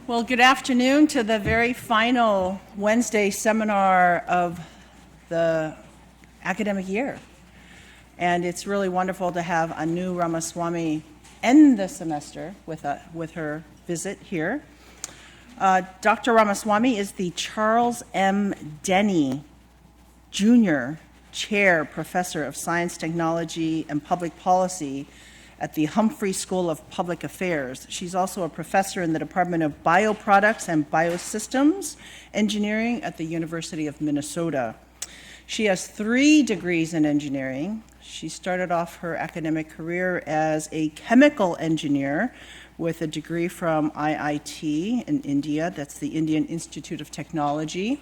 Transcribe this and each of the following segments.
Well, good afternoon to the very final Wednesday seminar of the academic year. And it's really wonderful to have Anu Ramaswami end the semester with her visit here. Dr. Ramaswami is the Charles M. Denny Jr. Chair Professor of Science, Technology, and Public Policy at the Humphrey School of Public Affairs. She's also a professor in the Department of Bioproducts and Biosystems Engineering at the University of Minnesota. She has 3 degrees in engineering. She started off her academic career as a chemical engineer with a degree from IIT in India. That's the Indian Institute of Technology.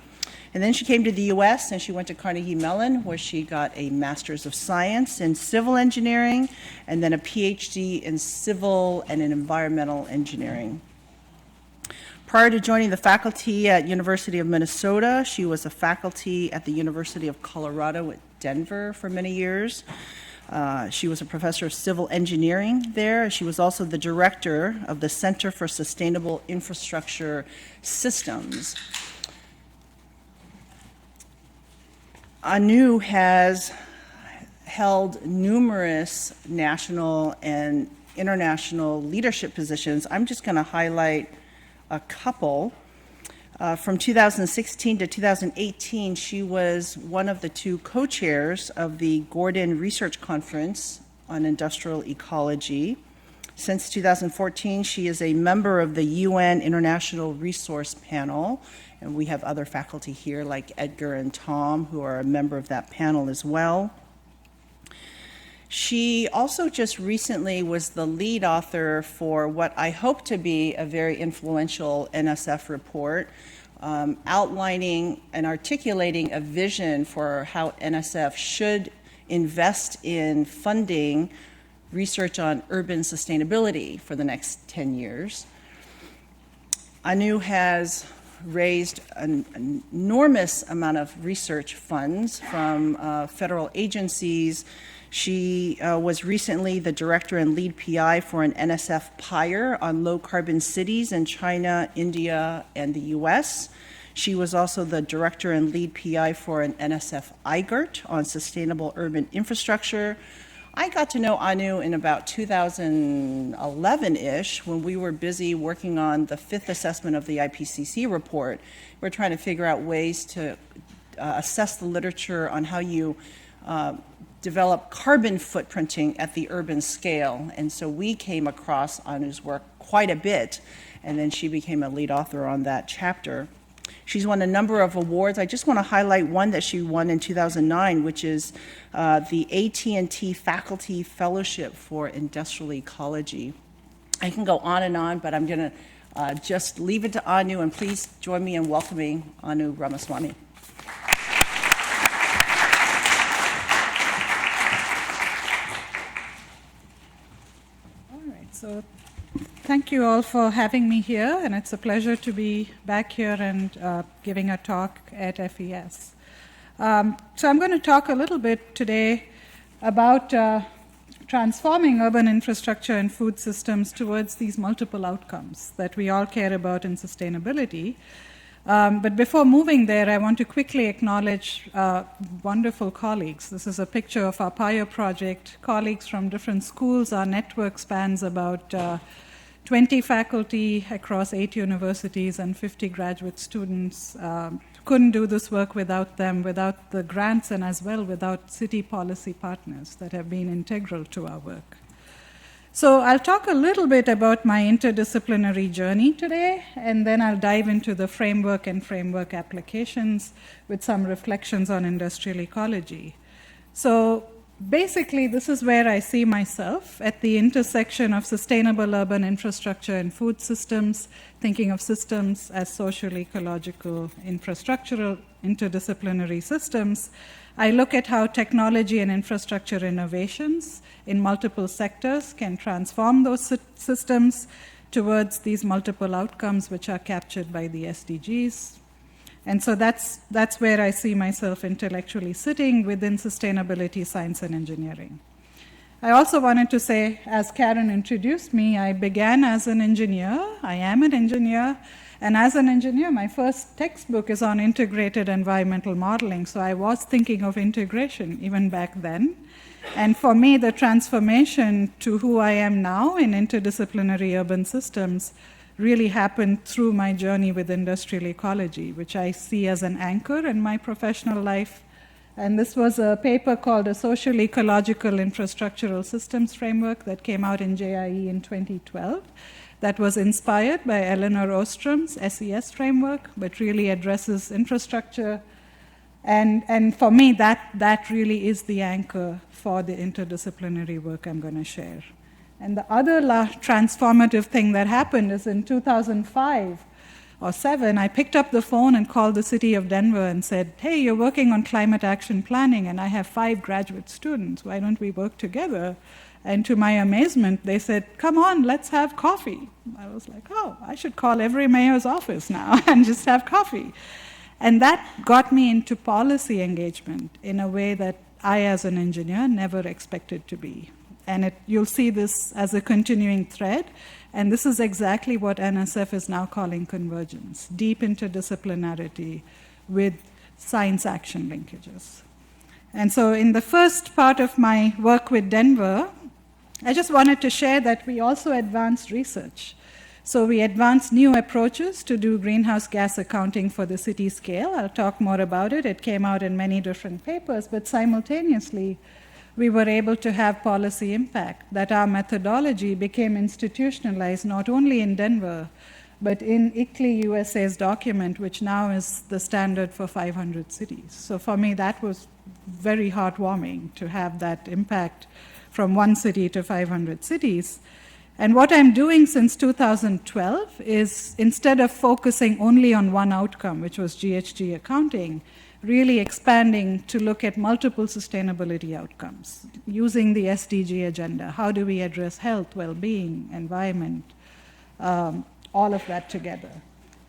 And then she came to the US and she went to Carnegie Mellon, where she got a Master's of Science in Civil Engineering and then a PhD in Civil and in Environmental Engineering. Prior to joining the faculty at University of Minnesota, she was a faculty at the University of Colorado at Denver for many years. She was a professor of civil engineering there. She was also the director of the Center for Sustainable Infrastructure Systems. Anu has held numerous national and international leadership positions. I'm just going to highlight a couple. From 2016 to 2018, she was one of the 2 co-chairs of the Gordon Research Conference on Industrial Ecology. Since 2014, she is a member of the UN International Resource Panel, and we have other faculty here like Edgar and Tom who are a member of that panel as well. She also just recently was the lead author for what I hope to be a very influential NSF report, outlining and articulating a vision for how NSF should invest in funding research on urban sustainability for the next 10 years. Anu has raised an enormous amount of research funds from federal agencies. She was recently the director and lead PI for an NSF PIRE on low-carbon cities in China, India, and the US. She was also the director and lead PI for an NSF IGERT on sustainable urban infrastructure. I got to know Anu in about 2011-ish when we were busy working on the 5th assessment of the IPCC report. We're trying to figure out ways to assess the literature on how you develop carbon footprinting at the urban scale. And so we came across Anu's work quite a bit, and then she became a lead author on that chapter. She's won a number of awards. I just want to highlight one that she won in 2009, which is the AT&T Faculty Fellowship for Industrial Ecology. I can go on and on, but I'm going to just leave it to Anu, and please join me in welcoming Anu Ramaswamy. All right, so thank you all for having me here, and it's a pleasure to be back here and giving a talk at FES. So I'm going to talk a little bit today about transforming urban infrastructure and food systems towards these multiple outcomes that we all care about in sustainability. But before moving there, I want to quickly acknowledge wonderful colleagues. This is a picture of our PIO project, colleagues from different schools. Our network spans about 20 faculty across 8 universities and 50 graduate students. Couldn't do this work without them, without the grants, and as well without city policy partners that have been integral to our work. So I'll talk a little bit about my interdisciplinary journey today, and then I'll dive into the framework and framework applications with some reflections on industrial ecology. So basically, this is where I see myself at the intersection of sustainable urban infrastructure and food systems, thinking of systems as social, ecological, infrastructural, interdisciplinary systems. I look at how technology and infrastructure innovations in multiple sectors can transform those systems towards these multiple outcomes which are captured by the SDGs. And so that's where I see myself intellectually sitting within sustainability, science, and engineering. I also wanted to say, as Karen introduced me, I began as an engineer. I am an engineer. And as an engineer, my first textbook is on integrated environmental modeling. So I was thinking of integration even back then. And for me, the transformation to who I am now in interdisciplinary urban systems really happened through my journey with industrial ecology, which I see as an anchor in my professional life. And this was a paper called a Social Ecological Infrastructural Systems Framework that came out in JIE in 2012 that was inspired by Eleanor Ostrom's SES framework, but really addresses infrastructure. And for me, that really is the anchor for the interdisciplinary work I'm going to share. And the other transformative thing that happened is in 2005 or 7, I picked up the phone and called the city of Denver and said, hey, you're working on climate action planning, and I have 5 graduate students. Why don't we work together? And to my amazement, they said, come on, let's have coffee. I was like, oh, I should call every mayor's office now and just have coffee. And that got me into policy engagement in a way that I, as an engineer, never expected to be. And you'll see this as a continuing thread. And this is exactly what NSF is now calling convergence, deep interdisciplinarity with science action linkages. And so in the first part of my work with Denver, I just wanted to share that we also advanced research. So we advanced new approaches to do greenhouse gas accounting for the city scale. I'll talk more about it. It came out in many different papers, but simultaneously, we were able to have policy impact, that our methodology became institutionalized not only in Denver, but in ICLEI USA's document, which now is the standard for 500 cities. So for me, that was very heartwarming to have that impact from one city to 500 cities. And what I'm doing since 2012 is, instead of focusing only on one outcome, which was GHG accounting, really expanding to look at multiple sustainability outcomes, using the SDG agenda. How do we address health, well-being, environment, all of that together?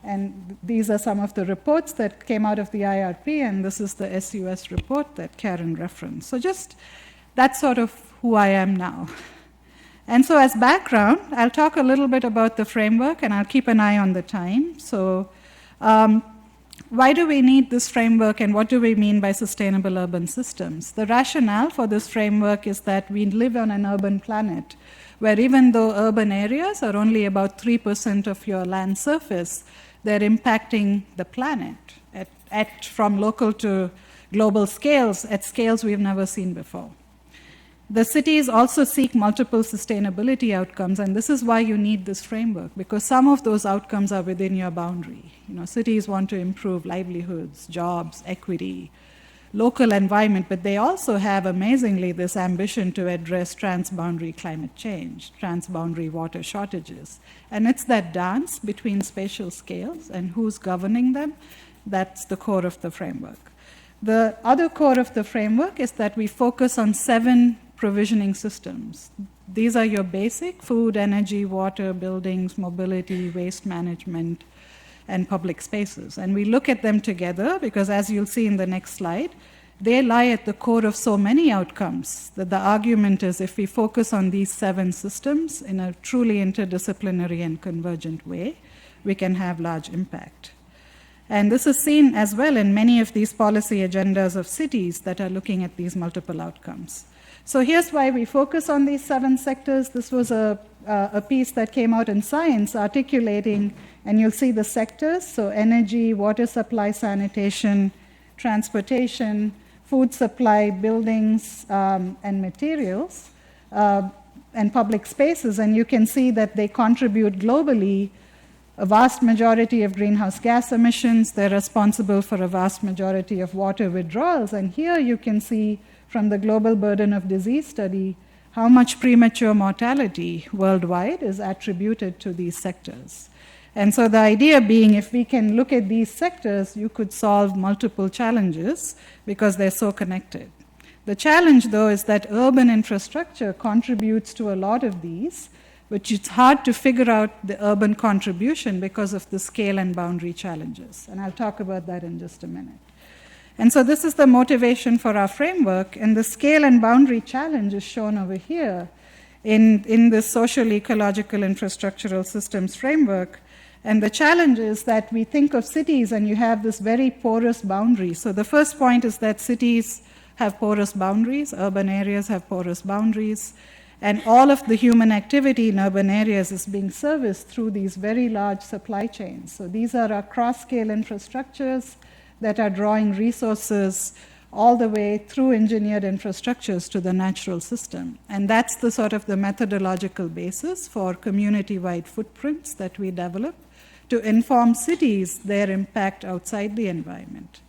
And these are some of the reports that came out of the IRP, and this is the SUS report that Karen referenced. So just that's sort of who I am now. And so as background, I'll talk a little bit about the framework, and I'll keep an eye on the time. So why do we need this framework, and what do we mean by sustainable urban systems? The rationale for this framework is that we live on an urban planet, where even though urban areas are only about 3% of your land surface, they're impacting the planet from local to global scales, at scales we've never seen before. The cities also seek multiple sustainability outcomes, and this is why you need this framework, because some of those outcomes are within your boundary. Cities want to improve livelihoods, jobs, equity, local environment, but they also have, amazingly, this ambition to address transboundary climate change, transboundary water shortages. And it's that dance between spatial scales and who's governing them that's the core of the framework. The other core of the framework is that we focus on 7 provisioning systems. These are your basic food, energy, water, buildings, mobility, waste management, and public spaces. And we look at them together because, as you'll see in the next slide, they lie at the core of so many outcomes that the argument is if we focus on these 7 systems in a truly interdisciplinary and convergent way, we can have large impact. And this is seen as well in many of these policy agendas of cities that are looking at these multiple outcomes. So here's why we focus on these 7 sectors. This was a piece that came out in Science articulating, and you'll see the sectors, so energy, water supply, sanitation, transportation, food supply, buildings, and materials, and public spaces. And you can see that they contribute globally a vast majority of greenhouse gas emissions. They're responsible for a vast majority of water withdrawals. And here you can see from the Global Burden of Disease study how much premature mortality worldwide is attributed to these sectors. And so the idea being, if we can look at these sectors, you could solve multiple challenges because they're so connected. The challenge, though, is that urban infrastructure contributes to a lot of these, but it's hard to figure out the urban contribution because of the scale and boundary challenges. And I'll talk about that in just a minute. And so this is the motivation for our framework, and the scale and boundary challenge is shown over here in the social ecological infrastructural systems framework. And the challenge is that we think of cities and you have this very porous boundary. So the first point is that cities have porous boundaries, urban areas have porous boundaries, and all of the human activity in urban areas is being serviced through these very large supply chains. So these are our cross-scale infrastructures that are drawing resources all the way through engineered infrastructures to the natural system. And that's the sort of the methodological basis for community-wide footprints that we develop to inform cities their impact outside the environment,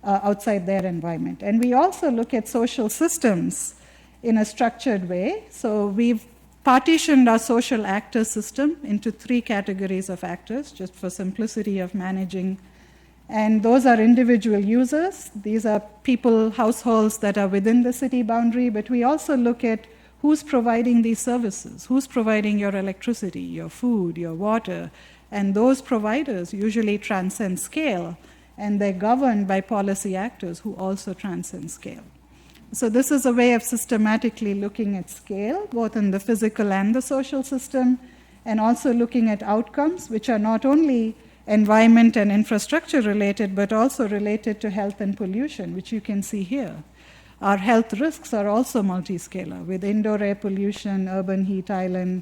outside their environment. And we also look at social systems in a structured way. So we've partitioned our social actor system into 3 categories of actors, just for simplicity of managing. And those are individual users. These are people, households that are within the city boundary, but we also look at who's providing these services, who's providing your electricity, your food, your water, and those providers usually transcend scale, and they're governed by policy actors who also transcend scale. So this is a way of systematically looking at scale, both in the physical and the social system, and also looking at outcomes, which are not only environment and infrastructure related, but also related to health and pollution, which you can see here. Our health risks are also multiscalar, with indoor air pollution, urban heat island,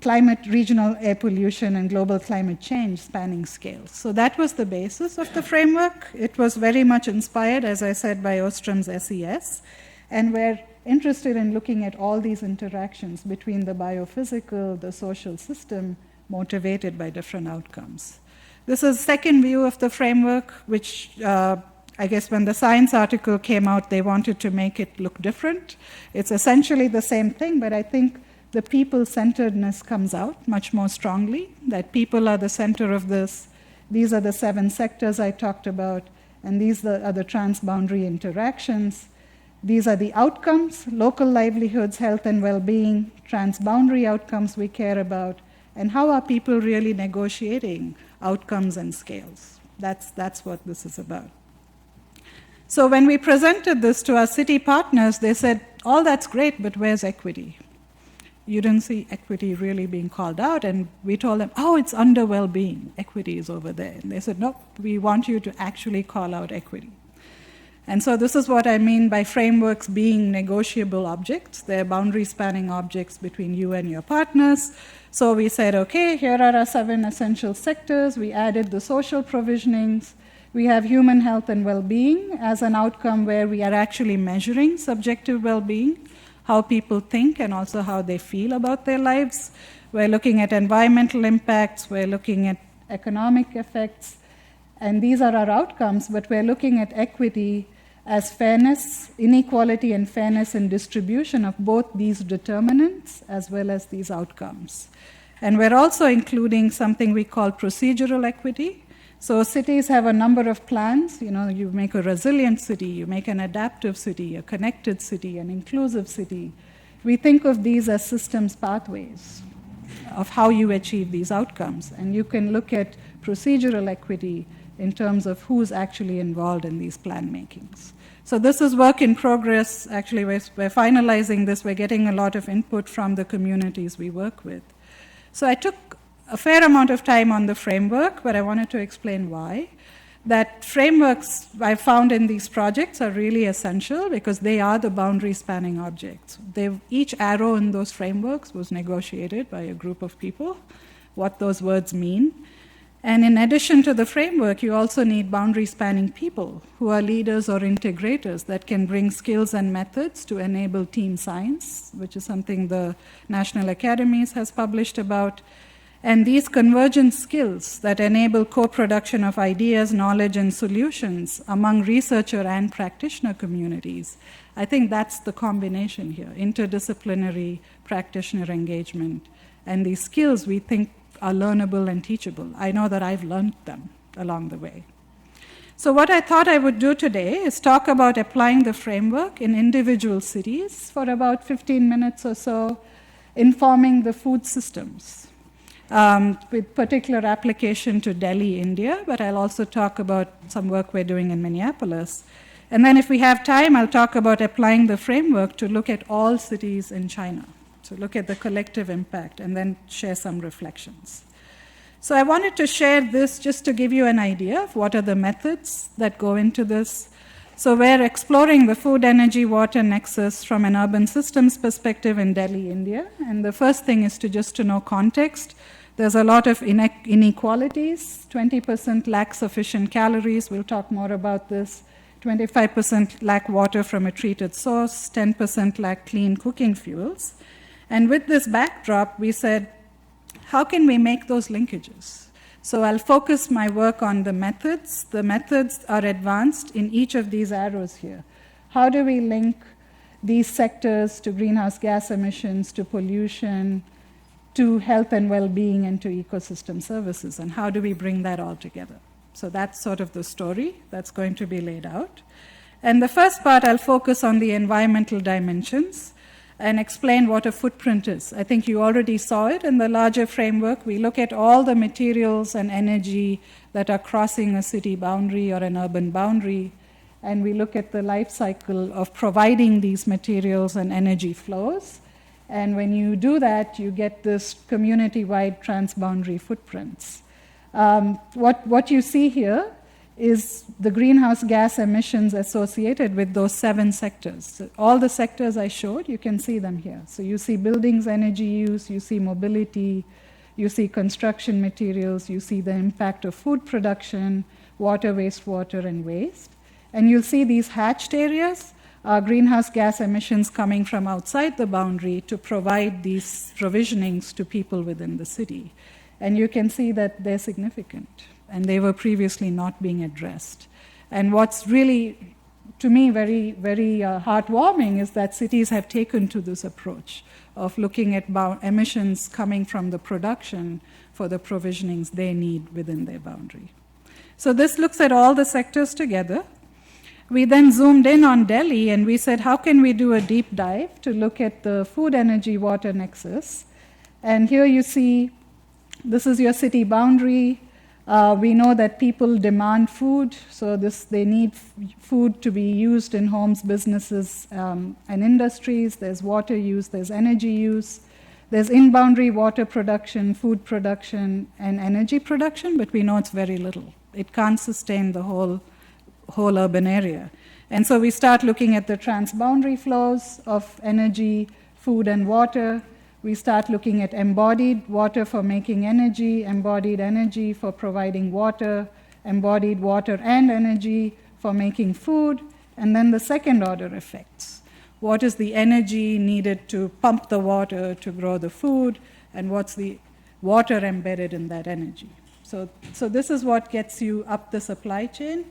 climate, regional air pollution, and global climate change spanning scales. So that was the basis of the framework. It was very much inspired, as I said, by Ostrom's FES, and we're interested in looking at all these interactions between the biophysical, the social system, motivated by different outcomes. This is the second view of the framework, which I guess when the Science article came out, they wanted to make it look different. It's essentially the same thing, but I think the people-centeredness comes out much more strongly, that people are the center of this. These are the 7 sectors I talked about, and these are the transboundary interactions. These are the outcomes, local livelihoods, health and well-being, transboundary outcomes we care about, and how are people really negotiating outcomes and scales. That's what this is about. So when we presented this to our city partners, they said, all that's great, but where's equity? You didn't see equity really being called out, and we told them, oh, it's under well-being. Equity is over there. And they said, no, we want you to actually call out equity. And so this is what I mean by frameworks being negotiable objects. They're boundary-spanning objects between you and your partners. So we said, okay, here are our 7 essential sectors. We added the social provisionings. We have human health and well-being as an outcome where we are actually measuring subjective well-being. how people think and also how they feel about their lives. We're looking at environmental impacts, we're looking at economic effects, and these are our outcomes, but we're looking at equity as fairness, inequality and fairness in distribution of both these determinants as well as these outcomes. And we're also including something we call procedural equity. So cities have a number of plans. You know, you make a resilient city, you make an adaptive city, a connected city, an inclusive city. We think of these as systems pathways of how you achieve these outcomes. And you can look at procedural equity in terms of who's actually involved in these plan makings. So this is work in progress. Actually, we're finalizing this. We're getting a lot of input from the communities we work with. So I took a fair amount of time on the framework, but I wanted to explain why. That frameworks I found in these projects are really essential because they are the boundary spanning objects. Each arrow in those frameworks was negotiated by a group of people, what those words mean. And in addition to the framework, you also need boundary spanning people who are leaders or integrators that can bring skills and methods to enable team science, which is something the National Academies has published about. And these convergent skills that enable co-production of ideas, knowledge, and solutions among researcher and practitioner communities, I think that's the combination here, interdisciplinary practitioner engagement. And these skills we think are learnable and teachable. I know that I've learned them along the way. So what I thought I would do today is talk about applying the framework in individual cities for about 15 minutes or so, informing the food systems, with particular application to Delhi, India, but I'll also talk about some work we're doing in Minneapolis. And then if we have time, I'll talk about applying the framework to look at all cities in China. So look at the collective impact and then share some reflections. So I wanted to share this just to give you an idea of what are the methods that go into this. So we're exploring the food, energy, water nexus from an urban systems perspective in Delhi, India. And the first thing is to know context. There's a lot of inequalities. 20% lack sufficient calories. We'll talk more about this. 25% lack water from a treated source. 10% lack clean cooking fuels. And with this backdrop, we said, how can we make those linkages? So I'll focus my work on the methods. The methods are advanced in each of these arrows here. How do we link these sectors to greenhouse gas emissions, to pollution, to health and well-being, and to ecosystem services? And how do we bring that all together? So that's sort of the story that's going to be laid out. And the first part, I'll focus on the environmental dimensions and explain what a footprint is. I think you already saw it in the larger framework. We look at all the materials and energy that are crossing a city boundary or an urban boundary, and we look at the life cycle of providing these materials and energy flows. And when you do that, you get this community-wide transboundary footprints. What you see here is the greenhouse gas emissions associated with those 7 sectors. So all the sectors I showed, you can see them here. So you see buildings, energy use, you see mobility, you see construction materials, you see the impact of food production, water, wastewater, and waste. And you'll see these hatched areas are greenhouse gas emissions coming from outside the boundary to provide these provisionings to people within the city. And you can see that they're significant, and they were previously not being addressed. And what's really, to me, very, very heartwarming is that cities have taken to this approach of looking at emissions coming from the production for the provisionings they need within their boundary. So this looks at all the sectors together. We then zoomed in on Delhi, and we said, how can we do a deep dive to look at the food, energy, water nexus? And here you see, this is your city boundary. We know that people demand food, so they need food to be used in homes, businesses, and industries. There's water use, there's energy use, there's in-boundary water production, food production, and energy production, but we know it's very little. It can't sustain the whole urban area. And so we start looking at the transboundary flows of energy, food, and water. We start looking at embodied water for making energy, embodied energy for providing water, embodied water and energy for making food, and then the second order effects. what is the energy needed to pump the water to grow the food, and what's the water embedded in that energy. So this is what gets you up the supply chain,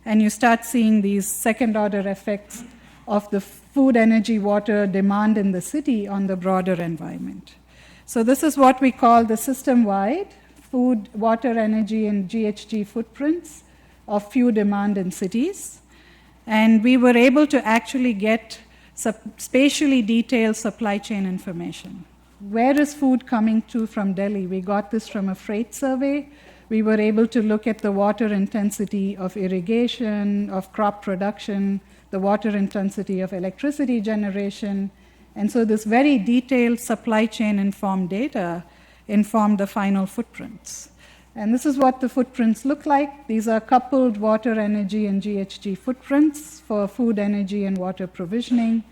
and you start seeing these second-order effects of the food, energy, water demand in the city on the broader environment. So this is what we call the system-wide food, water, energy, and GHG footprints of fuel demand in cities. And we were able to actually get spatially detailed supply chain information. Where is food coming to from Delhi? We got this from a freight survey. We were able to look at the water intensity of irrigation, of crop production, the water intensity of electricity generation. And so this very detailed supply chain informed data informed the final footprints. And this is what the footprints look like. These are coupled water, energy, and GHG footprints for food, energy, and water provisioning.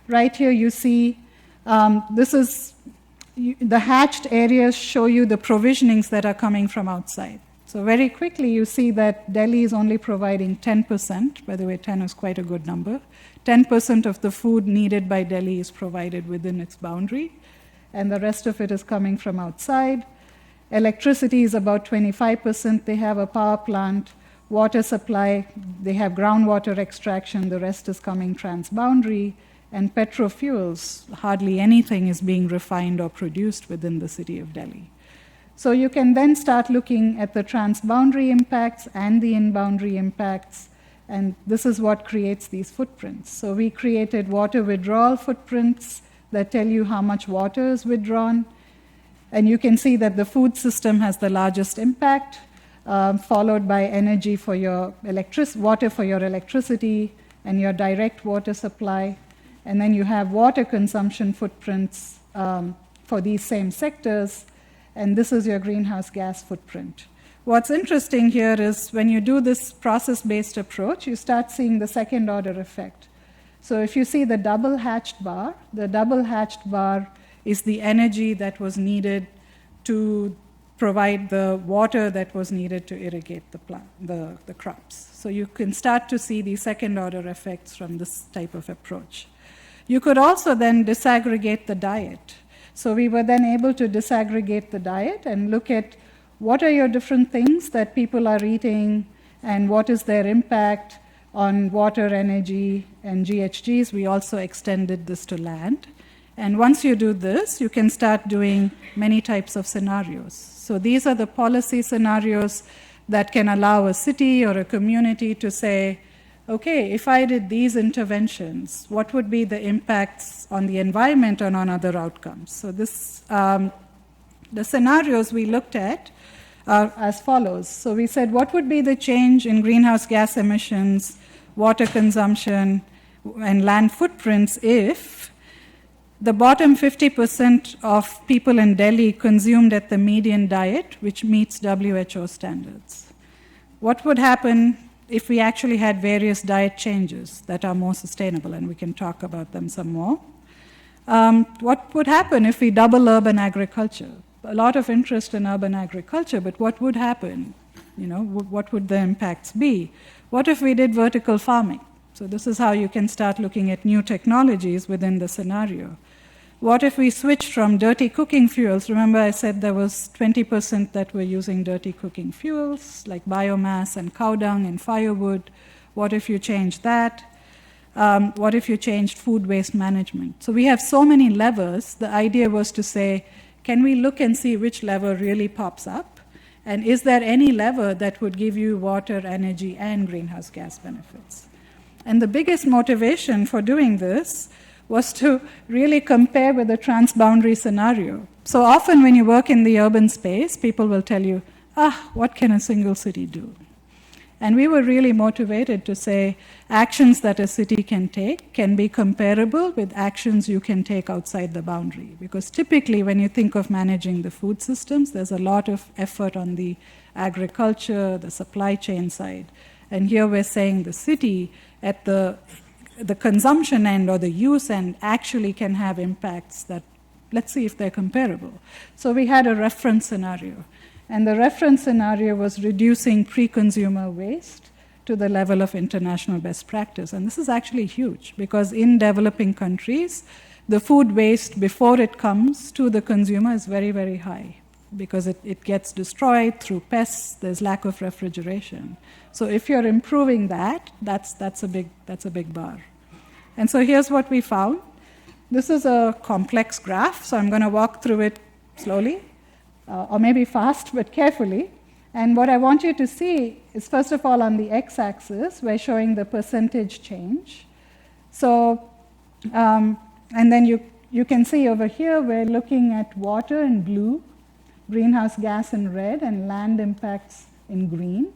Right here you see the hatched areas show you the provisionings that are coming from outside. So very quickly you see that Delhi is only providing 10%. By the way, 10 is quite a good number. 10% of the food needed by Delhi is provided within its boundary, and the rest of it is coming from outside. Electricity is about 25%. They have a power plant. Water supply, they have groundwater extraction. The rest is coming transboundary. And petrofuels, hardly anything is being refined or produced within the city of Delhi. So you can then start looking at the transboundary impacts and the in-boundary impacts, and this is what creates these footprints. So we created water withdrawal footprints that tell you how much water is withdrawn, and you can see that the food system has the largest impact, followed by energy for your water for your electricity and your direct water supply. And then you have water consumption footprints for these same sectors, and this is your greenhouse gas footprint. What's interesting here is when you do this process-based approach, you start seeing the second-order effect. So if you see the double-hatched bar is the energy that was needed to provide the water that was needed to irrigate the crops. So you can start to see the second-order effects from this type of approach. You could also then disaggregate the diet. So we were then able to disaggregate the diet and look at what are your different things that people are eating and what is their impact on water, energy, and GHGs. We also extended this to land. And once you do this, you can start doing many types of scenarios. So these are the policy scenarios that can allow a city or a community to say, okay, if I did these interventions, what would be the impacts on the environment and on other outcomes? So this, the scenarios we looked at are as follows. So we said, what would be the change in greenhouse gas emissions, water consumption, and land footprints if the bottom 50% of people in Delhi consumed at the median diet, which meets WHO standards? What would happen if we actually had various diet changes that are more sustainable, and we can talk about them some more? What would happen if we double urban agriculture? A lot of interest in urban agriculture, but what would happen? What would the impacts be? What if we did vertical farming? So this is how you can start looking at new technologies within the scenario. What if we switched from dirty cooking fuels? Remember I said there was 20% that were using dirty cooking fuels, like biomass and cow dung and firewood. What if you changed that? What if you changed food waste management? So we have so many levers. The idea was to say, can we look and see which lever really pops up? And is there any lever that would give you water, energy, and greenhouse gas benefits? And the biggest motivation for doing this was to really compare with the transboundary scenario. So often when you work in the urban space, people will tell you, what can a single city do? And we were really motivated to say actions that a city can take can be comparable with actions you can take outside the boundary. Because typically when you think of managing the food systems, there's a lot of effort on the agriculture, the supply chain side. And here we're saying the city at the consumption end or the use end actually can have impacts that, let's see if they're comparable. So we had a reference scenario. And the reference scenario was reducing pre-consumer waste to the level of international best practice. And this is actually huge, because in developing countries, the food waste before it comes to the consumer is very, very high, because it gets destroyed through pests, there's lack of refrigeration. So if you're improving that, that's a big bar. And so here's what we found. This is a complex graph, so I'm going to walk through it slowly, or maybe fast, but carefully. And what I want you to see is, first of all, on the x-axis, we're showing the percentage change. So, and then you can see over here, we're looking at water in blue, greenhouse gas in red, and land impacts in green.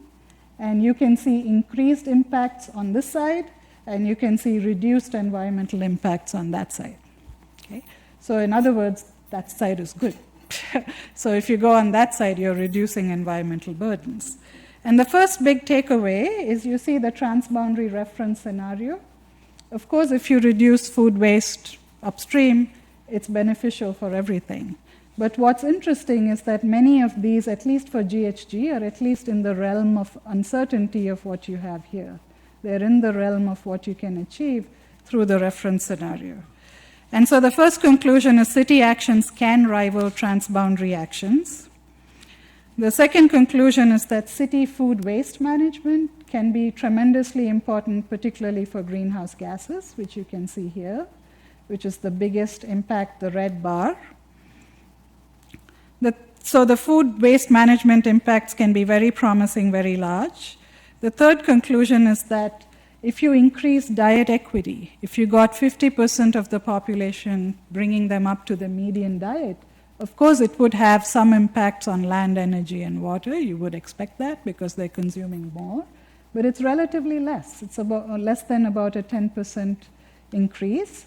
And you can see increased impacts on this side, and you can see reduced environmental impacts on that side. Okay? So in other words, that side is good. So if you go on that side, you're reducing environmental burdens. And the first big takeaway is you see the transboundary reference scenario. Of course, if you reduce food waste upstream, it's beneficial for everything. But what's interesting is that many of these, at least for GHG, are at least in the realm of uncertainty of what you have here. They're in the realm of what you can achieve through the reference scenario. And so the first conclusion is city actions can rival transboundary actions. The second conclusion is that city food waste management can be tremendously important, particularly for greenhouse gases, which you can see here, which is the biggest impact, the red bar. So the food waste management impacts can be very promising, very large. The third conclusion is that if you increase diet equity, if you got 50% of the population bringing them up to the median diet, of course it would have some impacts on land, energy, and water. You would expect that because they're consuming more. But it's relatively less. It's about less than about a 10% increase.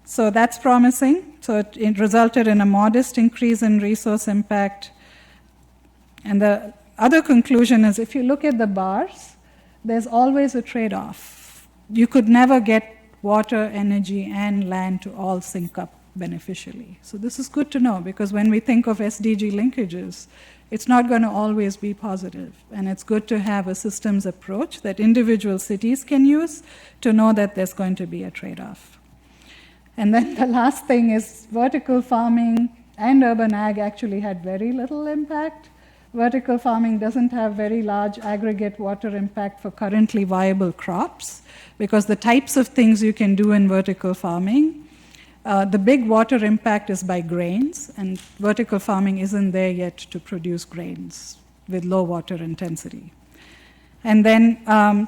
So that's promising. So it resulted in a modest increase in resource impact. And the other conclusion is if you look at the bars, there's always a trade-off. You could never get water, energy, and land to all sync up beneficially. So this is good to know, because when we think of SDG linkages, it's not going to always be positive. And it's good to have a systems approach that individual cities can use to know that there's going to be a trade-off. And then the last thing is vertical farming and urban ag actually had very little impact. Vertical farming doesn't have very large aggregate water impact for currently viable crops, because the types of things you can do in vertical farming, the big water impact is by grains, and vertical farming isn't there yet to produce grains with low water intensity. And then,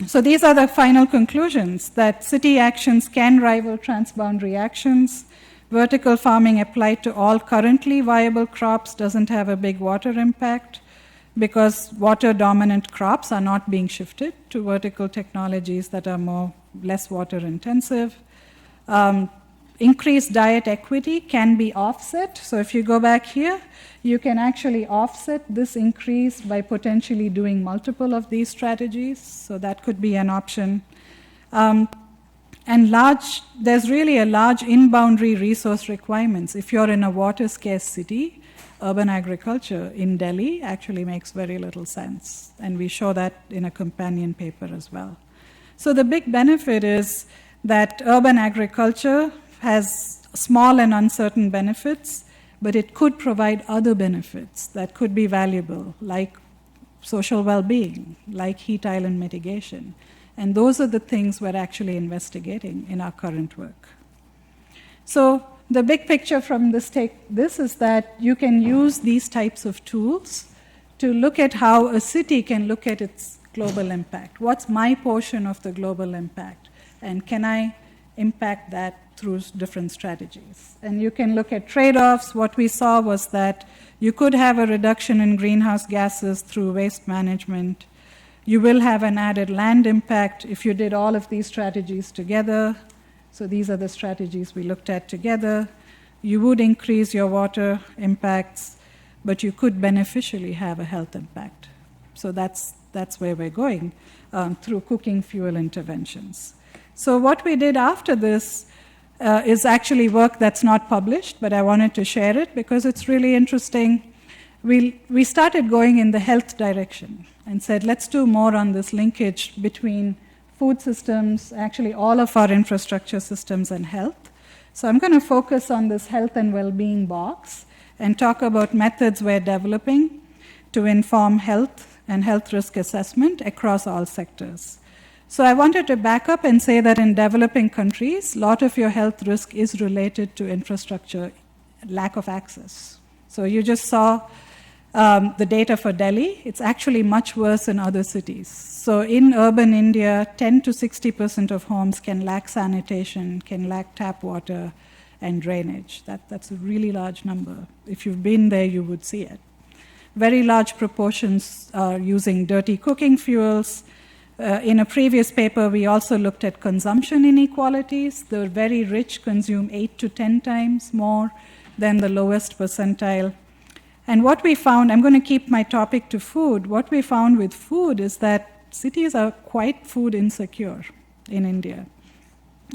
so these are the final conclusions, that city actions can rival transboundary actions. Vertical farming applied to all currently viable crops doesn't have a big water impact, because water-dominant crops are not being shifted to vertical technologies that are less water-intensive. Increased diet equity can be offset. So if you go back here, you can actually offset this increase by potentially doing multiple of these strategies. So that could be an option. And there's really a large in-boundary resource requirements. If you're in a water-scarce city, urban agriculture in Delhi actually makes very little sense. And we show that in a companion paper as well. So the big benefit is that urban agriculture has small and uncertain benefits, but it could provide other benefits that could be valuable, like social well-being, like heat island mitigation. And those are the things we're actually investigating in our current work. So the big picture from this is that you can use these types of tools to look at how a city can look at its global impact. What's my portion of the global impact? And can I impact that through different strategies? And you can look at trade-offs. What we saw was that you could have a reduction in greenhouse gases through waste management. You will have an added land impact if you did all of these strategies together. So these are the strategies we looked at together. You would increase your water impacts, but you could beneficially have a health impact. So that's where we're going through cooking fuel interventions. So what we did after this is actually work that's not published, but I wanted to share it because it's really interesting. we started going in the health direction and said, let's do more on this linkage between food systems, actually all of our infrastructure systems, and health. So I'm going to focus on this health and well-being box and talk about methods we're developing to inform health and health risk assessment across all sectors. So I wanted to back up and say that in developing countries, a lot of your health risk is related to infrastructure, lack of access. So you just saw the data for Delhi. It's actually much worse in other cities. So in urban India, 10 to 60% of homes can lack sanitation, can lack tap water and drainage. That's a really large number. If you've been there, you would see it. Very large proportions are using dirty cooking fuels. In a previous paper, we also looked at consumption inequalities. The very rich consume 8 to 10 times more than the lowest percentile. And what we found, I'm going to keep my topic to food, what we found with food is that cities are quite food insecure in India.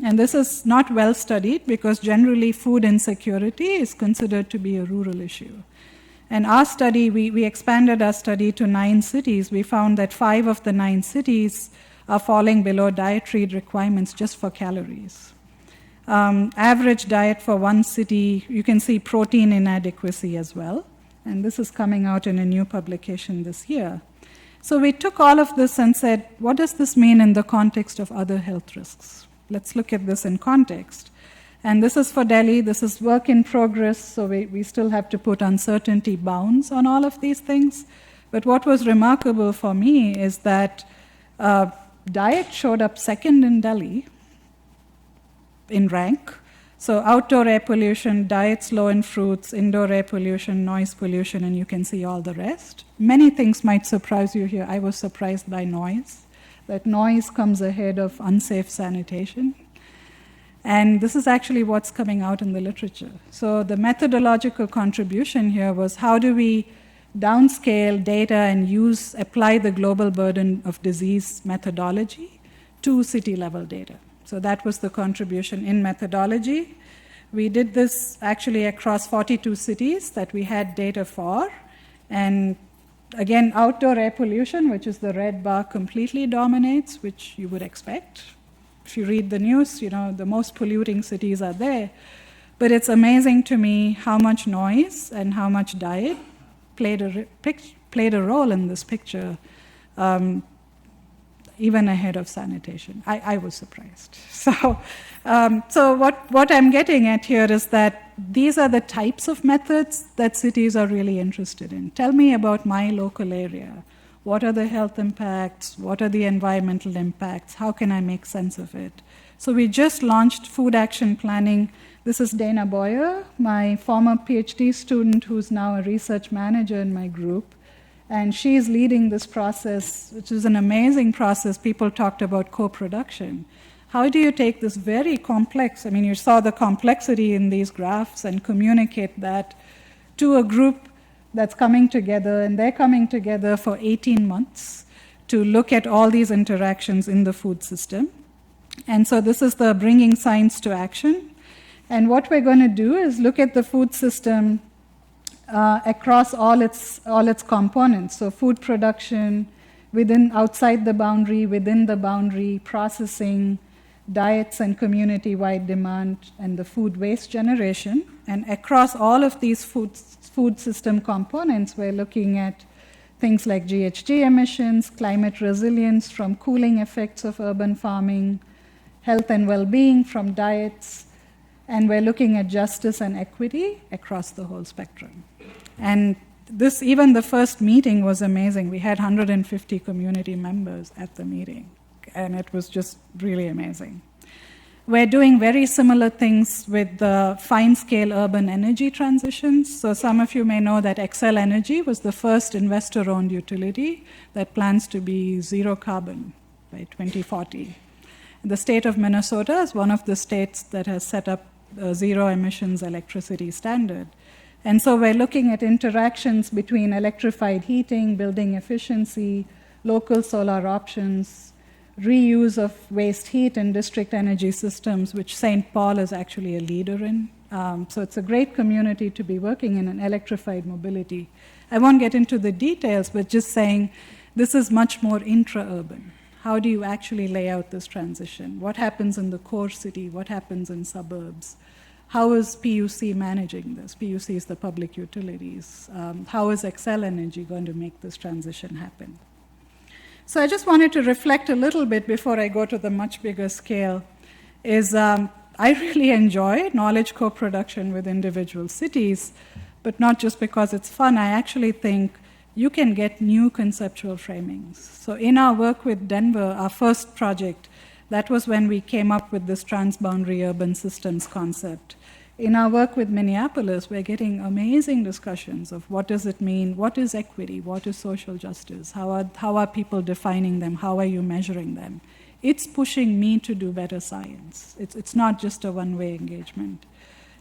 And this is not well studied because generally food insecurity is considered to be a rural issue. And our study, we expanded our study to 9 cities. We found that 5 of the 9 cities are falling below dietary requirements just for calories. Average diet for one city, you can see protein inadequacy as well. And this is coming out in a new publication this year. So we took all of this and said, what does this mean in the context of other health risks? Let's look at this in context. And this is for Delhi. This is work in progress, so we still have to put uncertainty bounds on all of these things. But what was remarkable for me is that diet showed up second in Delhi in rank. So outdoor air pollution, diets low in fruits, indoor air pollution, noise pollution, and you can see all the rest. Many things might surprise you here. I was surprised by noise, that noise comes ahead of unsafe sanitation. And this is actually what's coming out in the literature. So the methodological contribution here was how do we downscale data and apply the global burden of disease methodology to city-level data. So that was the contribution in methodology. We did this actually across 42 cities that we had data for. And again, outdoor air pollution, which is the red bar, completely dominates, which you would expect. If you read the news, the most polluting cities are there. But it's amazing to me how much noise and how much diet played a role in this picture, even ahead of sanitation. I was surprised. So what I'm getting at here is that these are the types of methods that cities are really interested in. Tell me about my local area. What are the health impacts? What are the environmental impacts? How can I make sense of it? So we just launched food action planning. This is Dana Boyer, my former PhD student who's now a research manager in my group. And she's leading this process, which is an amazing process. People talked about co-production. How do you take this very complex, you saw the complexity in these graphs, and communicate that to a group that's coming together, and they're coming together for 18 months to look at all these interactions in the food system. And so this is the bringing science to action. And what we're going to do is look at the food system across all its components. So food production, outside the boundary, within the boundary, processing, diets and community-wide demand, and the food waste generation. And across all of these food system components, we're looking at things like GHG emissions, climate resilience from cooling effects of urban farming, health and well-being from diets, and we're looking at justice and equity across the whole spectrum. And even the first meeting was amazing. We had 150 community members at the meeting, and it was just really amazing. We're doing very similar things with the fine-scale urban energy transitions. So some of you may know that Xcel Energy was the first investor-owned utility that plans to be zero carbon by 2040. The state of Minnesota is one of the states that has set up a zero emissions electricity standard. And so we're looking at interactions between electrified heating, building efficiency, local solar options, reuse of waste heat in district energy systems, which St. Paul is actually a leader in. So it's a great community to be working in electrified mobility. I won't get into the details, but just saying this is much more intra-urban. How do you actually lay out this transition? What happens in the core city? What happens in suburbs? How is PUC managing this? PUC is the public utilities. How is Xcel Energy going to make this transition happen? So I just wanted to reflect a little bit before I go to the much bigger scale, is I really enjoy knowledge co-production with individual cities, but not just because it's fun. I actually think you can get new conceptual framings. So in our work with Denver, our first project, that was when we came up with this transboundary urban systems concept. In our work with Minneapolis, we're getting amazing discussions of what does it mean, what is equity, what is social justice, how are people defining them, how are you measuring them. It's pushing me to do better science. It's not just a one-way engagement.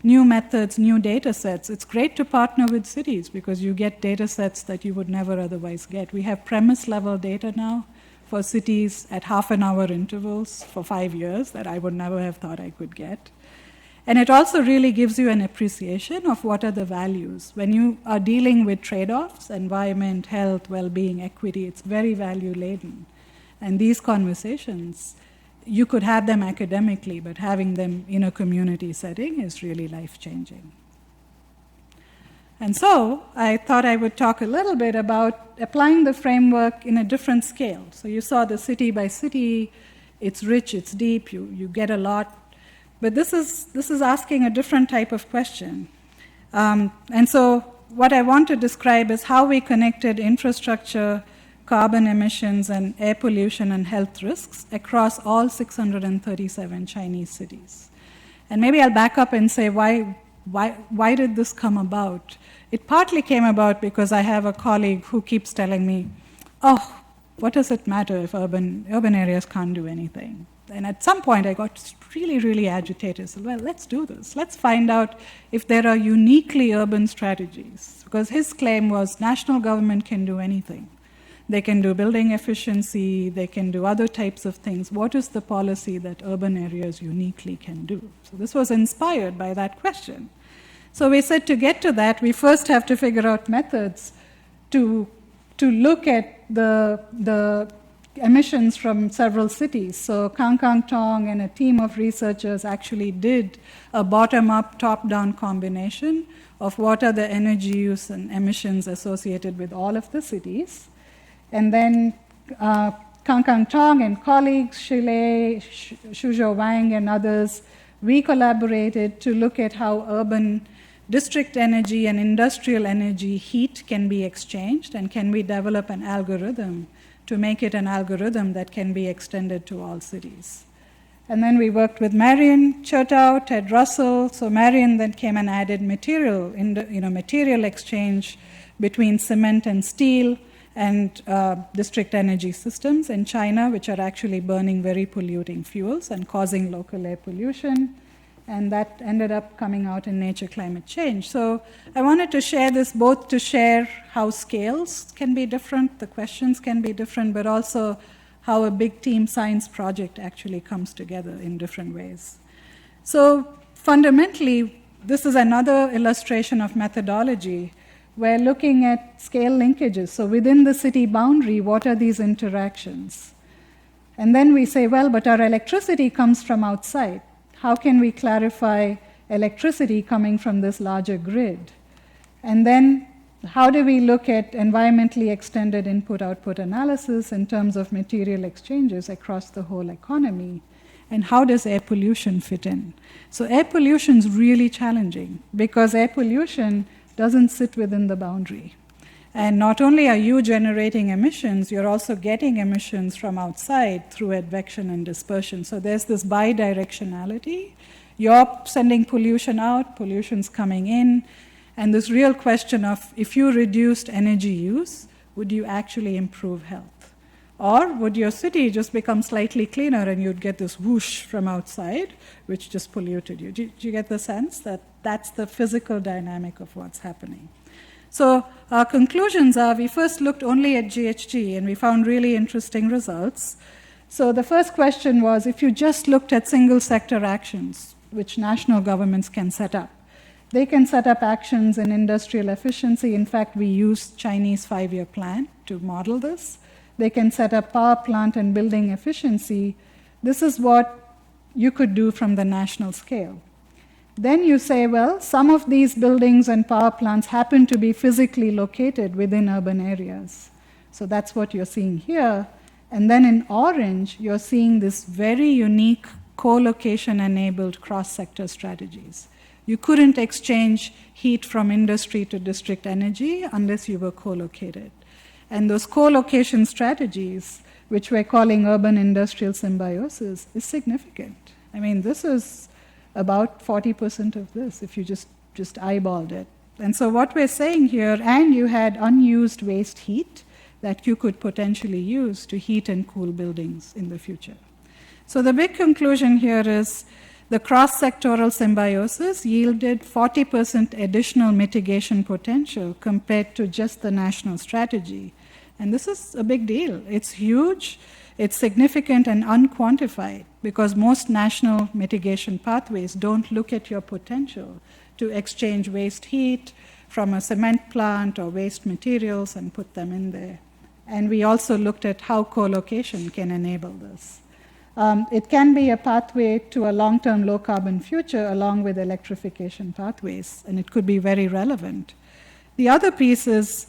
New methods, new data sets. It's great to partner with cities because you get data sets that you would never otherwise get. We have premise-level data now for cities at half-an-hour intervals for 5 years that I would never have thought I could get. And it also really gives you an appreciation of what are the values. When you are dealing with trade-offs, environment, health, well-being, equity, it's very value-laden. And these conversations, you could have them academically, but having them in a community setting is really life-changing. And so I thought I would talk a little bit about applying the framework in a different scale. So you saw the city by city, it's rich, it's deep, you get a lot. But this is asking a different type of question. And so what I want to describe is how we connected infrastructure, carbon emissions, and air pollution and health risks across all 637 Chinese cities. And maybe I'll back up and say why did this come about? It partly came about because I have a colleague who keeps telling me, oh, what does it matter if urban areas can't do anything? And at some point I got really, really agitated. So, well, let's do this. Let's find out if there are uniquely urban strategies. Because his claim was national government can do anything. They can do building efficiency, they can do other types of things. What is the policy that urban areas uniquely can do? So this was inspired by that question. So we said to get to that, we first have to figure out methods to look at the emissions from several cities. So Kang Kang Tong and a team of researchers actually did a bottom-up, top-down combination of what are the energy use and emissions associated with all of the cities. And then Kang Kang Tong and colleagues, Shilei, Shuzhou Wang, and others, we collaborated to look at how urban district energy and industrial energy heat can be exchanged, and can we develop an algorithm to make it an algorithm that can be extended to all cities. And then we worked with Marion Chertow, Ted Russell. So Marion then came and added material exchange between cement and steel and district energy systems in China, which are actually burning very polluting fuels and causing local air pollution. And that ended up coming out in Nature Climate Change. So I wanted to share this both to share how scales can be different, the questions can be different, but also how a big team science project actually comes together in different ways. So fundamentally, this is another illustration of methodology. We're looking at scale linkages. So within the city boundary, what are these interactions? And then we say, well, but our electricity comes from outside. How can we clarify electricity coming from this larger grid? And then how do we look at environmentally extended input-output analysis in terms of material exchanges across the whole economy? And how does air pollution fit in? So air pollution is really challenging because air pollution doesn't sit within the boundary. And not only are you generating emissions, you're also getting emissions from outside through advection and dispersion. So there's this bidirectionality. You're sending pollution out, pollution's coming in, and this real question of if you reduced energy use, would you actually improve health? Or would your city just become slightly cleaner and you'd get this whoosh from outside, which just polluted you? Do you get the sense that that's the physical dynamic of what's happening? So our conclusions are, we first looked only at GHG, and we found really interesting results. So the first question was, if you just looked at single sector actions, which national governments can set up, They can set up actions in industrial efficiency. In fact, we use Chinese 5-year plan to model this. They can set up power plant and building efficiency. This is what you could do from the national scale. Then you say, well, some of these buildings and power plants happen to be physically located within urban areas. So that's what you're seeing here. And then in orange, you're seeing this very unique co-location-enabled cross-sector strategies. You couldn't exchange heat from industry to district energy unless you were co-located. And those co-location strategies, which we're calling urban industrial symbiosis, is significant. I mean, this is about 40% of this, if you just eyeballed it. And so what we're saying here, and you had unused waste heat that you could potentially use to heat and cool buildings in the future. So the big conclusion here is the cross-sectoral symbiosis yielded 40% additional mitigation potential compared to just the national strategy. And this is a big deal. It's huge, it's significant and unquantified, because most national mitigation pathways don't look at your potential to exchange waste heat from a cement plant or waste materials and put them in there. And we also looked at how co-location can enable this. It can be a pathway to a long-term low-carbon future along with electrification pathways, and it could be very relevant. The other piece is,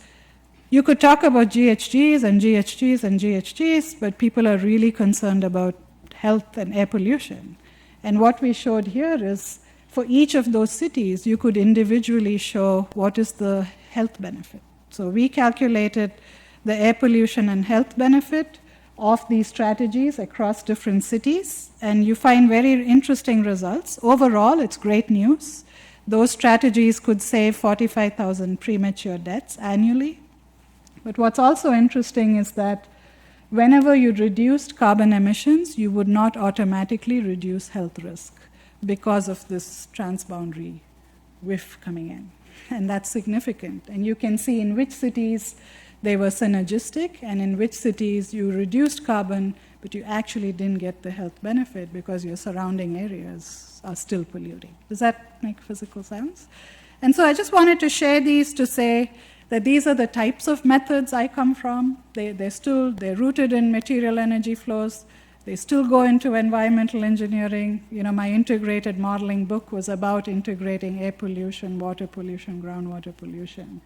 you could talk about GHGs and GHGs and GHGs, but people are really concerned about health and air pollution. And what we showed here is, for each of those cities, you could individually show what is the health benefit. So we calculated the air pollution and health benefit of these strategies across different cities, and you find very interesting results. Overall, it's great news. Those strategies could save 45,000 premature deaths annually. But what's also interesting is that whenever you reduced carbon emissions, you would not automatically reduce health risk because of this transboundary whiff coming in. And that's significant. And you can see in which cities they were synergistic, and in which cities you reduced carbon, but you actually didn't get the health benefit because your surrounding areas are still polluting. Does that make physical sense? And so I just wanted to share these to say that these are the types of methods I come from. They're rooted in material energy flows. They still go into environmental engineering. You know, my integrated modeling book was about integrating air pollution, water pollution, groundwater pollution.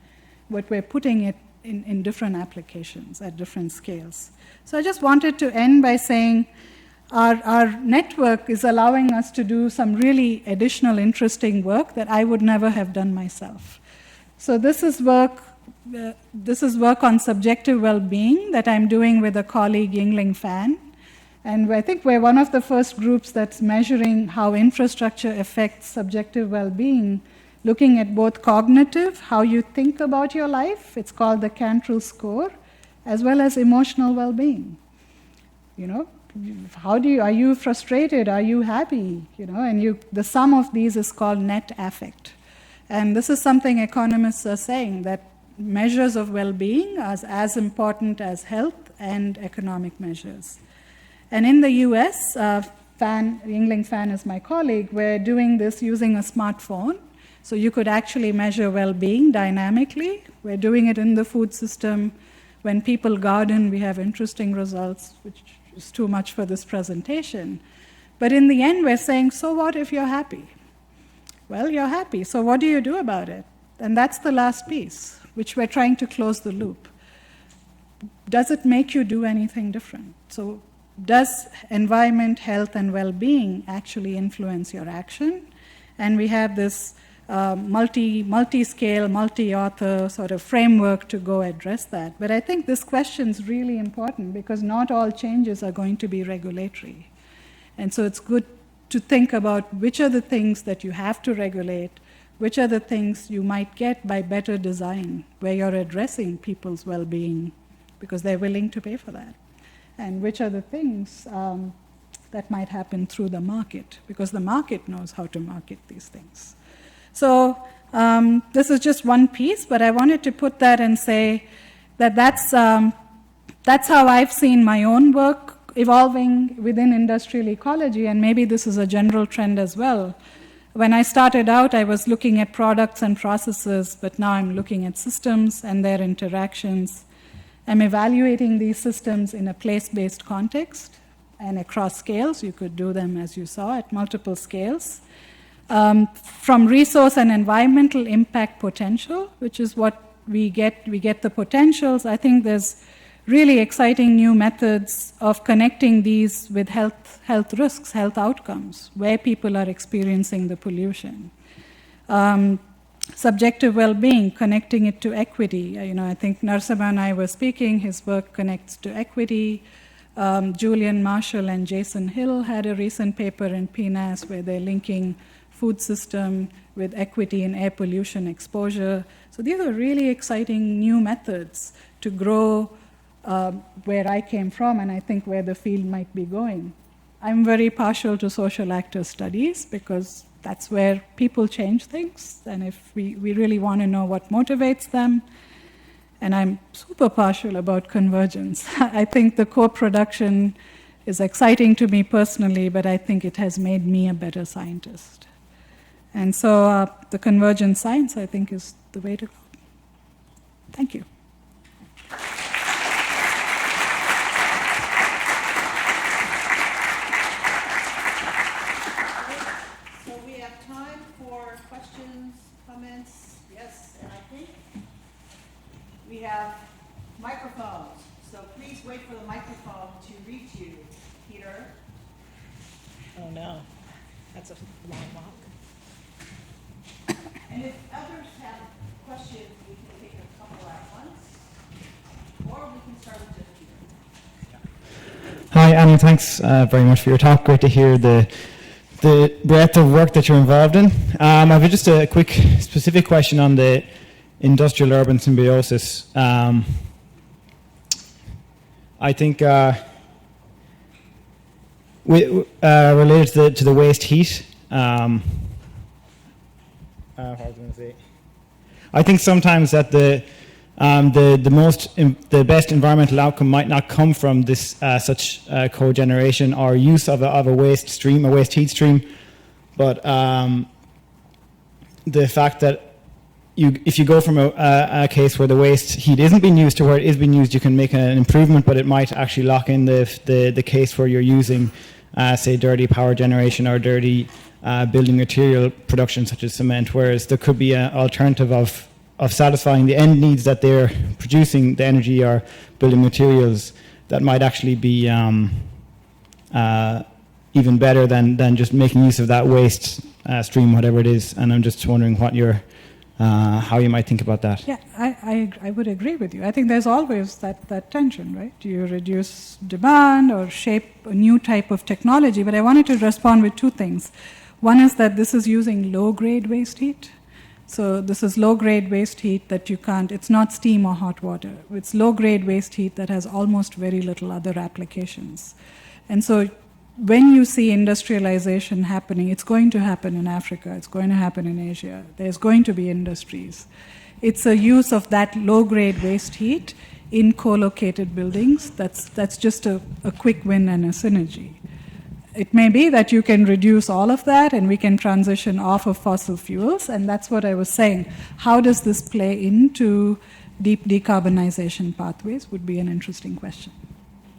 But we're putting it in different applications at different scales. So I just wanted to end by saying our network is allowing us to do some really additional interesting work that I would never have done myself. So this is work on subjective well-being that I'm doing with a colleague, Yingling Fan. And I think we're one of the first groups that's measuring how infrastructure affects subjective well-being, looking at both cognitive, how you think about your life, it's called the Cantrell score, as well as emotional well-being. You know, are you frustrated? Are you happy? You know, and the sum of these is called net affect. And this is something economists are saying, that measures of well-being are as important as health and economic measures. And in the US, Yingling Fan is my colleague, we're doing this using a smartphone. So you could actually measure well-being dynamically. We're doing it in the food system. When people garden, we have interesting results, which is too much for this presentation. But in the end, we're saying, so what if you're happy? Well, you're happy, so what do you do about it? And that's the last piece, which we're trying to close the loop. Does it make you do anything different? So does environment, health, and well-being actually influence your action? And we have this multi-scale, multi-author sort of framework to go address that. But I think this question is really important because not all changes are going to be regulatory. And so it's good to think about which are the things that you have to regulate, which are the things you might get by better design, where you're addressing people's well-being because they're willing to pay for that, and which are the things that might happen through the market, because the market knows how to market these things. So this is just one piece, but I wanted to put that and say that that's how I've seen my own work evolving within industrial ecology, and maybe this is a general trend as well. When I started out, I was looking at products and processes, but now I'm looking at systems and their interactions. I'm evaluating these systems in a place-based context and across scales. You could do them, as you saw, at multiple scales. From resource and environmental impact potential, which is what we get the potentials. I think there's really exciting new methods of connecting these with health risks, health outcomes, where people are experiencing the pollution. Subjective well-being, connecting it to equity. I think Narasimha and I were speaking, his work connects to equity. Julian Marshall and Jason Hill had a recent paper in PNAS where they're linking food system with equity in air pollution exposure. So these are really exciting new methods to grow where I came from, and I think where the field might be going. I'm very partial to social actor studies because that's where people change things, and if we really want to know what motivates them. And I'm super partial about convergence. I think the co-production is exciting to me personally, but I think it has made me a better scientist. And so the convergent science, I think, is the way to go. Thank you. So we have time for questions, comments. Yes, and I think we have microphones. So please wait for the microphone to reach you, Peter. Oh no, that's a long walk. And if others have questions, we can take a couple at once, or we can start with just Peter. Hi, Annie. Thanks very much for your talk. Great to hear the breadth of work that you're involved in. I have just a quick, specific question on the industrial-urban symbiosis. I think related to the waste heat. What was I going to say? I think sometimes that the best environmental outcome might not come from this such cogeneration or use of a waste stream, a waste heat stream, but the fact that if you go from a case where the waste heat isn't being used to where it is being used, you can make an improvement, but it might actually lock in the case where you're using, say, dirty power generation or dirty building material production such as cement, whereas there could be an alternative of satisfying the end needs that they're producing, the energy or building materials, that might actually be even better than just making use of that waste stream, whatever it is. And I'm just wondering what how you might think about that. Yeah, I would agree with you. I think there's always that tension, right? Do you reduce demand or shape a new type of technology? But I wanted to respond with two things. One is that this is using low-grade waste heat. So this is low-grade waste heat that you can't, it's not steam or hot water. It's low-grade waste heat that has almost very little other applications. And so when you see industrialization happening, it's going to happen in Africa, it's going to happen in Asia, there's going to be industries. It's a use of that low-grade waste heat in co-located buildings. That's just a quick win and a synergy. It may be that you can reduce all of that and we can transition off of fossil fuels, and that's what I was saying. How does this play into deep decarbonization pathways would be an interesting question.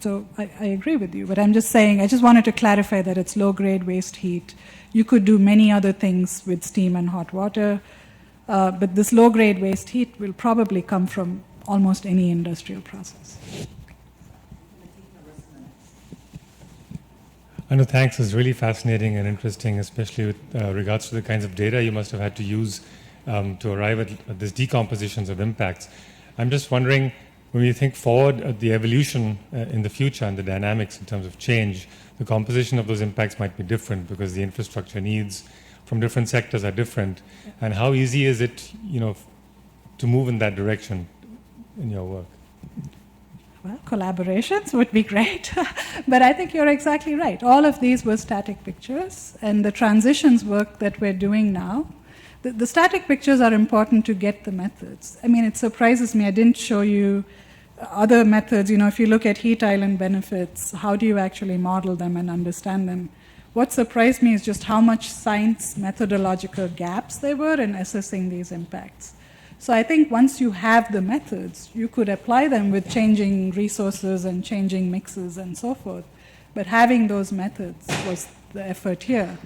So I agree with you, but I'm just saying, I just wanted to clarify that it's low-grade waste heat. You could do many other things with steam and hot water, but this low-grade waste heat will probably come from almost any industrial process. No, thanks. It's really fascinating and interesting, especially with regards to the kinds of data you must have had to use to arrive at this decompositions of impacts. I'm just wondering, when you think forward, the evolution in the future and the dynamics in terms of change, the composition of those impacts might be different because the infrastructure needs from different sectors are different. And how easy is it, to move in that direction in your work? Well, collaborations would be great, but I think you're exactly right. All of these were static pictures, and the transitions work that we're doing now, the static pictures are important to get the methods. I mean, it surprises me, I didn't show you other methods. If you look at heat island benefits, how do you actually model them and understand them? what surprised me is just how much science methodological gaps there were in assessing these impacts. So I think once you have the methods, you could apply them with changing resources and changing mixes and so forth. But having those methods was the effort here.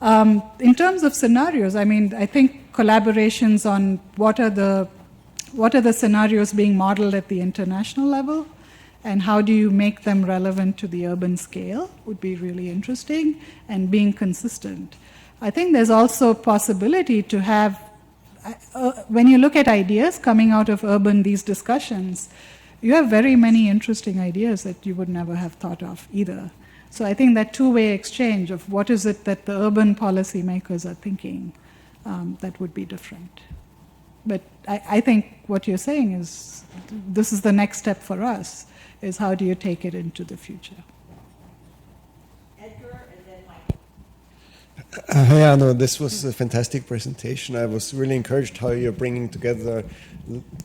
In terms of scenarios, I mean, I think collaborations on what are the scenarios being modeled at the international level and how do you make them relevant to the urban scale would be really interesting, and being consistent. I think there's also a possibility to have, when you look at ideas coming out of urban, these discussions, you have very many interesting ideas that you would never have thought of either. So I think that two-way exchange of what is it that the urban policymakers are thinking, that would be different. But I think what you're saying is, this is the next step for us, is how do you take it into the future? Edgar and then Michael. Yeah, no, this was a fantastic presentation. I was really encouraged how you're bringing together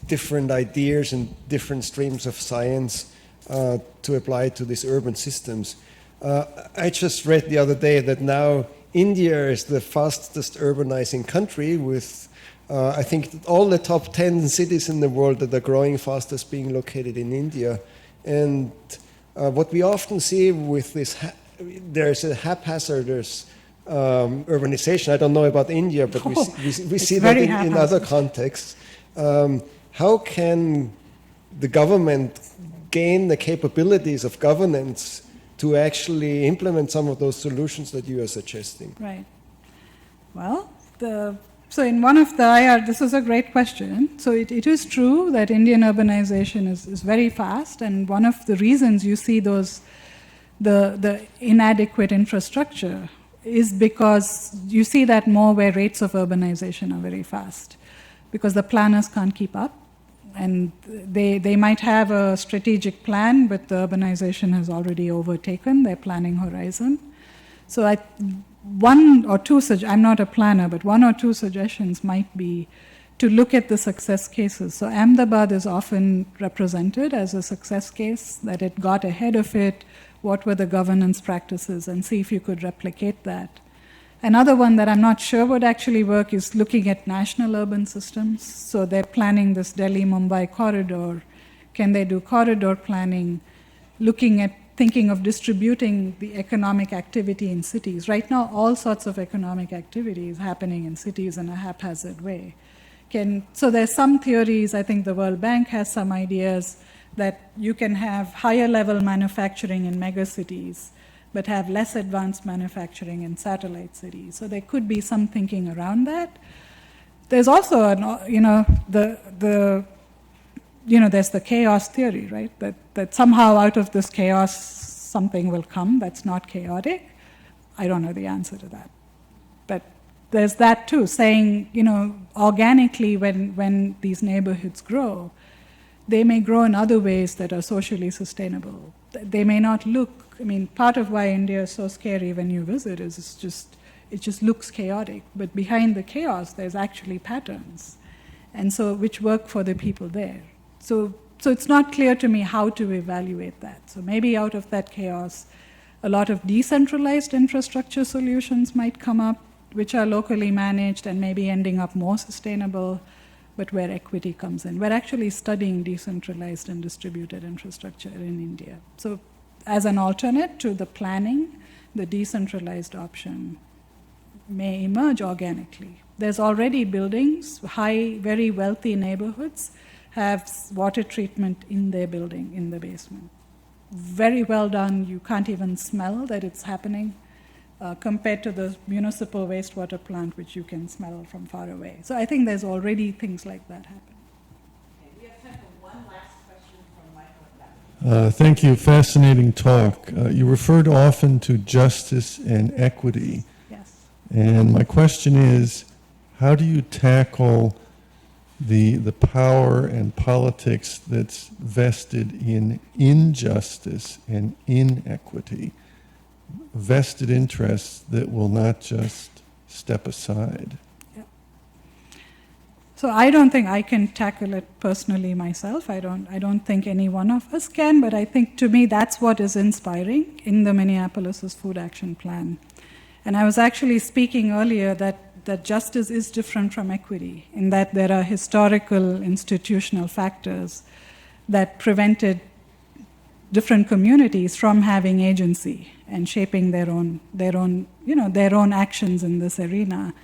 different ideas and different streams of science to apply to these urban systems. I just read the other day that now India is the fastest urbanizing country with, I think, all the top 10 cities in the world that are growing fastest being located in India. And what we often see with this, there's a haphazardous urbanization. I don't know about India, but we see that in other contexts. How can the government gain the capabilities of governance to actually implement some of those solutions that you are suggesting? Right. Well, so in one of the IR, this is a great question. So it is true that Indian urbanization is very fast, and one of the reasons you see the inadequate infrastructure is because you see that more where rates of urbanization are very fast, because the planners can't keep up, and they might have a strategic plan, but the urbanization has already overtaken their planning horizon. So one or two, I'm not a planner, but one or two suggestions might be to look at the success cases. So Ahmedabad is often represented as a success case, that it got ahead of it, what were the governance practices, and see if you could replicate that. Another one that I'm not sure would actually work is looking at national urban systems. So they're planning this Delhi-Mumbai corridor. Can they do corridor planning, thinking of distributing the economic activity in cities? Right now, all sorts of economic activity is happening in cities in a haphazard way. So there's some theories, I think the World Bank has some ideas, that you can have higher level manufacturing in megacities, but have less advanced manufacturing in satellite cities. So there could be some thinking around that. There's also, there's the chaos theory, right? That somehow out of this chaos, something will come that's not chaotic. I don't know the answer to that. But there's that too, saying, organically when these neighborhoods grow, they may grow in other ways that are socially sustainable. They may not look, part of why India is so scary when you visit is it just looks chaotic. But behind the chaos, there's actually patterns, and so which work for the people there. So it's not clear to me how to evaluate that. So maybe out of that chaos, a lot of decentralized infrastructure solutions might come up, which are locally managed and maybe ending up more sustainable, but where equity comes in. We're actually studying decentralized and distributed infrastructure in India. So as an alternate to the planning, the decentralized option may emerge organically. There's already buildings, very wealthy neighborhoods have water treatment in their building, in the basement. Very well done. You can't even smell that it's happening, compared to the municipal wastewater plant, which you can smell from far away. So I think there's already things like that happening. Okay, we have time for one last question from Michael. Thank you. Fascinating talk. You referred often to justice and equity. Yes. And my question is, how do you tackle the power and politics that's vested in injustice and inequity? Vested interests that will not just step aside. So I don't think I can tackle it personally myself. I don't think any one of us can, but I think to me that's what is inspiring in the Minneapolis Food Action Plan. And I was actually speaking earlier that justice is different from equity, in that there are historical institutional factors that prevented different communities from having agency and shaping their own actions in this arena.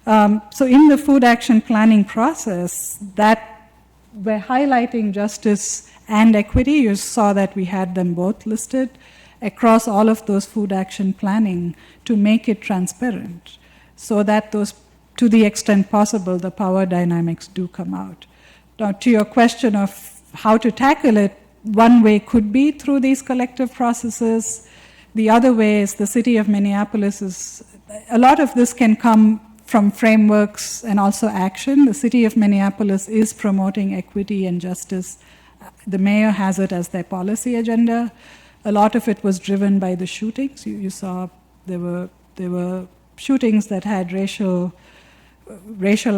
So in the food action planning process, that we're highlighting justice and equity. You saw that we had them both listed across all of those food action planning to make it transparent, so that those, to the extent possible, the power dynamics do come out. Now, to your question of how to tackle it, one way could be through these collective processes. The other way is the city of Minneapolis is, a lot of this can come from frameworks and also action. The city of Minneapolis is promoting equity and justice. The mayor has it as their policy agenda. A lot of it was driven by the shootings. You saw there were shootings that had racial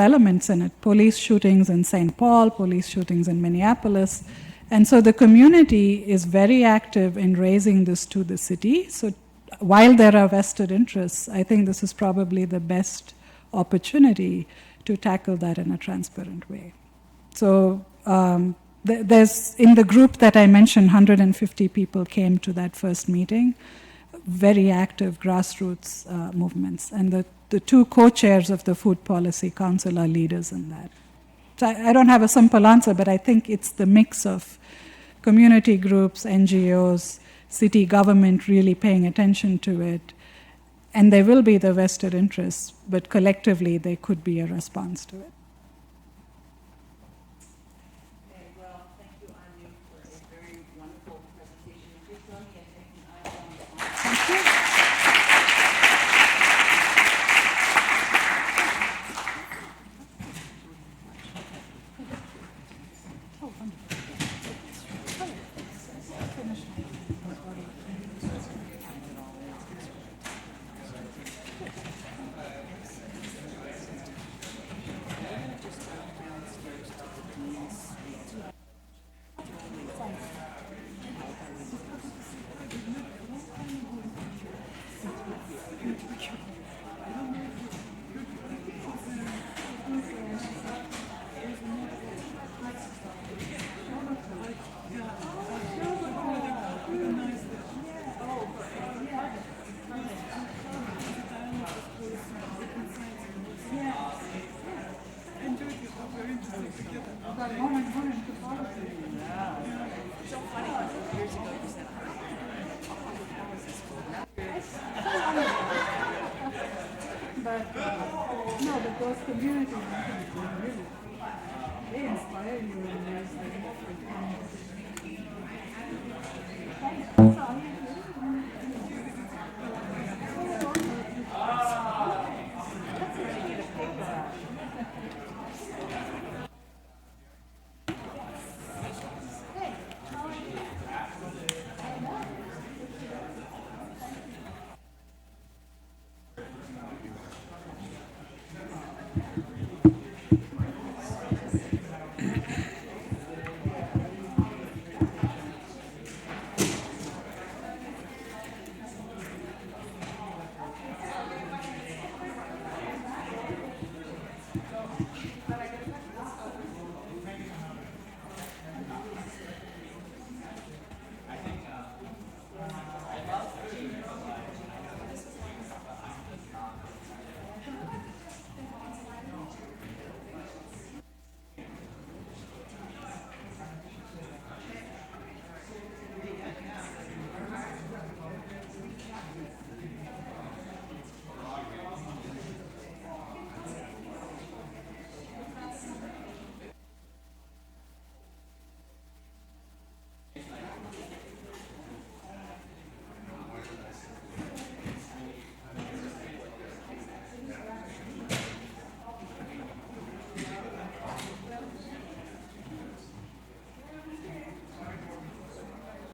elements in it. Police shootings in St. Paul, police shootings in Minneapolis. And so the community is very active in raising this to the city. So while there are vested interests, I think this is probably the best opportunity to tackle that in a transparent way. So there's, in the group that I mentioned, 150 people came to that first meeting, very active grassroots movements. And the two co-chairs of the Food Policy Council are leaders in that. So I don't have a simple answer, but I think it's the mix of community groups, NGOs, city government really paying attention to it. And there will be the vested interests, but collectively there could be a response to it. Okay, well, thank you, Anu, for a very wonderful presentation. Please join me in taking items on. Thank you. But those communities, they inspire you.